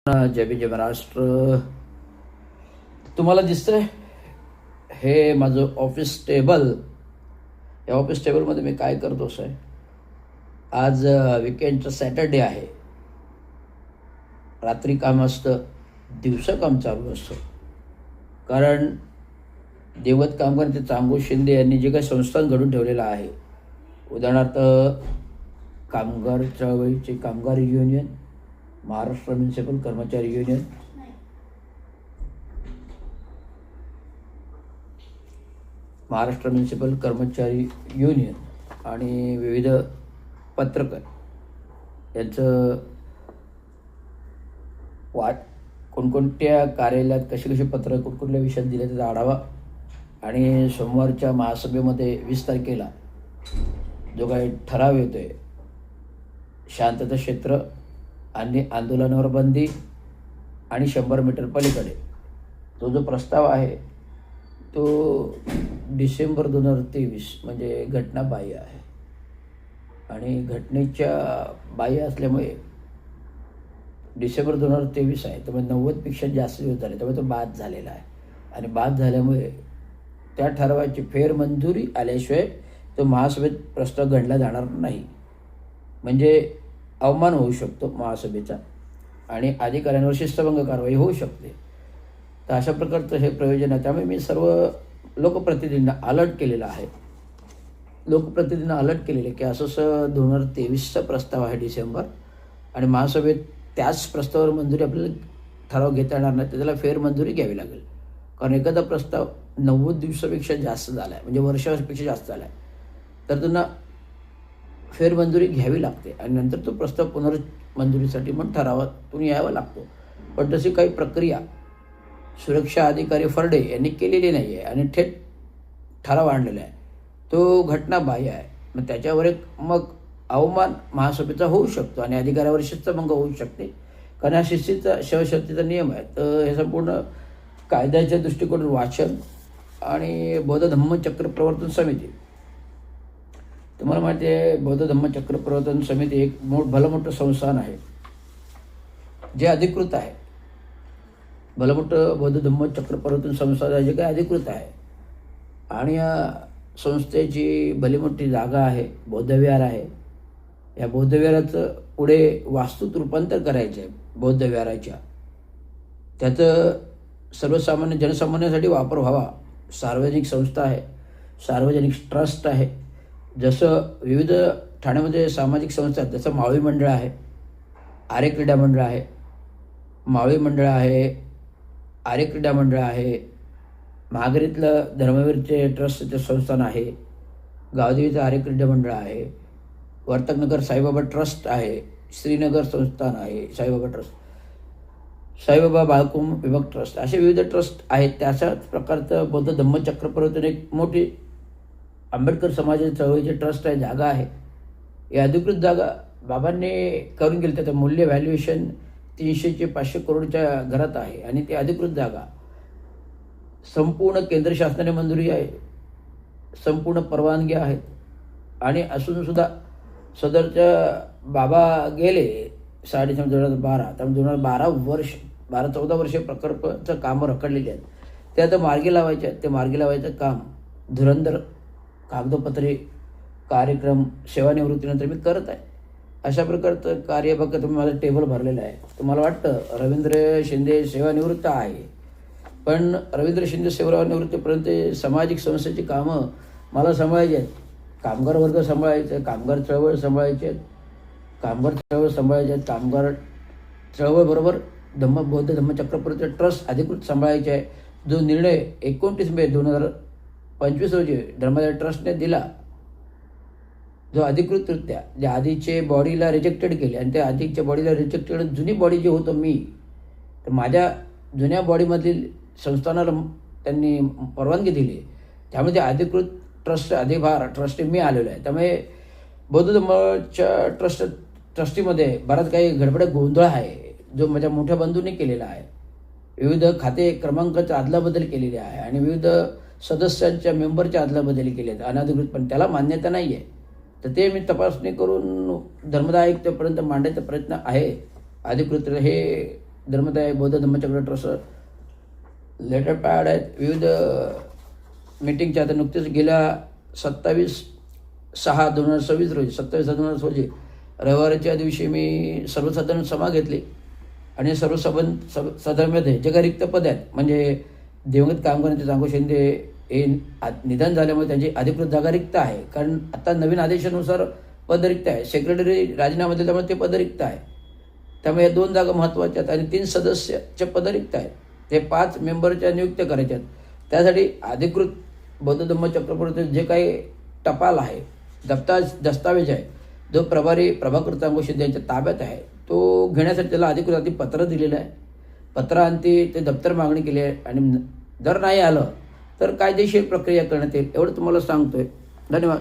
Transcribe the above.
जय भीम जय महाराष्ट्र. तुम्हाला दिसतंय हे माझं ऑफिस टेबल. या ऑफिस टेबलमध्ये मी काय करतो आहे, आज विकेंडचं सॅटर्डे आहे. रात्री काम असतं, दिवसा काम चालू असतं. कारण देवत कामगार चांगू शिंदे यांनी जे काही संस्थान घडून ठेवलेलं आहे, उदाहरणार्थ कामगार चळवळीचे कामगार युनियन, महाराष्ट्र म्युनिसिपल कर्मचारी युनियन, महाराष्ट्र म्युनिसिपल कर्मचारी युनियन आणि विविध पत्रकार यांचं कोणकोणत्या कार्यालयात कशी पत्रं कुठल्या विषयात दिले त्याचा आढावा. आणि सोमवारच्या महासभेमध्ये 20 तारखेला जो काही ठराव येतोय, शांतता क्षेत्र आणि आंदोलनावर बंदी आणि 100 मीटर पलीकडे, तो जो प्रस्ताव आहे तो डिसेंबर 2023 म्हणजे घटनाबाह्य आहे. आणि घटनेच्या बाह्य असल्यामुळे डिसेंबर 2023 आहे, त्यामुळे 90पेक्षा जास्त दिवस झाले, त्यामुळे तो बाद झालेला आहे. आणि बाद झाल्यामुळे त्या ठरावाची फेरमंजुरी आल्याशिवाय तो महासभेत प्रस्ताव गणला जाणार नाही. म्हणजे अवमान होऊ शकतो महासभेचा आणि अधिकाऱ्यांवर शिस्तभंग कारवाई होऊ शकते. तर अशा प्रकारचं हे प्रयोजन आहे. त्यामुळे मी सर्व लोकप्रतिनिधींना अलर्ट केलेलं आहे. लोकप्रतिनिधींना अलर्ट केलेलं आहे की असं 2023चा प्रस्ताव आहे डिसेंबर, आणि महासभेत त्याच प्रस्तावावर मंजुरी आपल्याला ठराव घेता येणार नाही, त्याला फेरमंजुरी घ्यावी लागेल. कारण एखादा प्रस्ताव 90 दिवसापेक्षा जास्त झाला आहे, म्हणजे वर्षापेक्षा जास्त झाला आहे, तर त्यांना फेरमंजुरी घ्यावी लागते आणि नंतर तो प्रस्ताव पुनर्मंजुरीसाठी मग ठरावातून यावा लागतो. पण तशी काही प्रक्रिया सुरक्षा अधिकारी फर्डे यांनी केलेली नाही आहे आणि थेट ठराव आणलेला आहे. तो घटनाबाह्य आहे. मग त्याच्यावर एक मग अवमान महासभेचा होऊ शकतो आणि अधिकाऱ्यावर शिस्तभंग होऊ शकते, कारण हा शिस्तीचा शवशक्तीचा नियम आहे. तर हे संपूर्ण कायद्याच्या दृष्टिकोनातून वाचन आणि बौद्ध धम्म चक्र प्रवर्तन समिती, तुम्हाला माहिती आहे बौद्ध धम्म चक्र प्रवर्तन समिती एक भलं मोठं संस्थान आहे जे अधिकृत आहे. भलं मोठं बौद्ध धम्म चक्र प्रवर्तन संस्थान आहे जे काही अधिकृत आहे. आणि या संस्थेची भली मोठी जागा आहे, बौद्धविहार आहे. या बौद्धविहाराचं पुढे वास्तूत रूपांतर करायचं आहे बौद्धविहाराच्या. त्याचं सर्वसामान्य जनसामान्यांसाठी वापर व्हावा. सार्वजनिक संस्था आहे, सार्वजनिक ट्रस्ट आहे. जसं विविध ठाण्यामध्ये सामाजिक संस्था आहेत, जसं मावळी मंडळ आहे, आर्य क्रीडा मंडळ आहे, मावळी मंडळ आहे, आर्य क्रीडा मंडळ आहे, महागरीतलं धर्मवीरचे ट्रस्टचे संस्थान आहे, गावदेवीचं आर्य क्रीडा मंडळ आहे, वर्तकनगर साईबाबा ट्रस्ट आहे, श्रीनगर संस्थान आहे साईबाबा ट्रस्ट, साईबाबा बाळकुम विभाग ट्रस्ट, असे विविध ट्रस्ट आहेत. त्याच्याच प्रकारचं बौद्ध धम्मचक्र प्रवर्तन एक मोठी आंबेडकर समाजाची चळवळीची ट्रस्ट आहे, जागा आहे. ही अधिकृत जागा बाबांनी करून गेली. त्याचं मूल्य व्हॅल्युएशन 300 ते 500 करोडच्या घरात आहे आणि ती अधिकृत जागा संपूर्ण केंद्र शासनाने मंजुरी आहे, संपूर्ण परवानगी आहेत. आणि असूनसुद्धा सदरच्या बाबा गेले 2012, त्यामुळे 12-14 वर्षे प्रकल्पाचं कामं रखडलेली आहेत. ते आता मार्गी लावायचे आहेत. ते मार्गी लावायचं काम धुरंधर कागदोपत्री कार्यक्रम सेवानिवृत्तीनंतर मी करत आहे. अशा प्रकारचं कार्य बघा. तुम्ही माझं टेबल भरलेलं आहे. तुम्हाला वाटतं रवींद्र शिंदे सेवानिवृत्त आहे, पण रवींद्र शिंदे सेवानिवृत्तीपर्यंत सामाजिक संस्थेची कामं मला सांभाळायची आहेत. कामगार वर्ग सांभाळायचे आहेत, कामगार चळवळ सांभाळायचे आहेत, कामगार चळवळ सांभाळायचे आहेत, कामगार चळवळबरोबर बौद्ध धम्मचक्र प्रवर्तन ट्रस्ट अधिकृत सांभाळायचे आहे. जो निर्णय 29 मे 2025 रोजी धर्मादाय ट्रस्टने दिला, जो अधिकृतरित्या ज्या आधीचे बॉडीला रिजेक्टेड केले आणि त्या आधीच्या बॉडीला रिजेक्टेड जुनी बॉडी जी होतो मी, तर माझ्या जुन्या बॉडीमधील संस्थानाला त्यांनी परवानगी दिली. त्यामध्ये अधिकृत अधिभार ट्रस्टी मी आलेलो आहे. त्यामुळे बौद्ध धम्मच्या ट्रस्टीमध्ये बराच काही गडबड गोंधळ आहे, जो माझ्या मोठ्या बंधूंनी केलेला आहे. विविध खाते क्रमांकाचा अदलाबदल केलेली आहे आणि विविध सदस्यांच्या मेंबरच्या अदलाबदली केली आहेत अनधिकृत, पण त्याला मान्यता नाही आहे. तर ते मी तपासणी करून धर्मदाय आयुक्तापर्यंत मांडायचा प्रयत्न आहे. अधिकृत हे धर्मदाय बौद्ध धम्मचक्र ट्रस्ट लेटर पॅड आहेत. विविध मीटिंगच्या आता नुकतेच गेल्या 27/6/2026 रोजी 27/6/2026 रोजी रविवारच्या दिवशी मी सर्वसाधारण सभा घेतली आणि सर्व सभामध्ये जे काही रिक्त पद आहेत म्हणजे दिवंगत कामगारांचे जांगो शिंदे हे निधन झाल्यामुळे त्यांची अधिकृत जागा रिक्त आहे. कारण आता नवीन आदेशानुसार पद रिक्त आहे. सेक्रेटरी राजीनामा दिल्यामुळे ते पद रिक्त आहे. त्यामुळे या 2 जागा महत्त्वाच्या आहेत आणि 3 सदस्याचे पद रिक्त आहेत. ते 5 मेंबरच्या नियुक्त्या करायच्या आहेत. त्यासाठी अधिकृत बौद्ध धम्म चक्रवर्ती जे काही टपाल आहे दस्तावेज आहे जो प्रभारी प्रभाकर जांगो शिंदे यांच्या ताब्यात आहे तो घेण्यासाठी त्याला अधिकृत आधी पत्र दिलेलं आहे. पत्रांती ते दप्तर मागणी केली आहे आणि जर नाही आलं तर कायदेशीर प्रक्रिया करण्यात येईल एवढं तुम्हाला सांगतोय. धन्यवाद.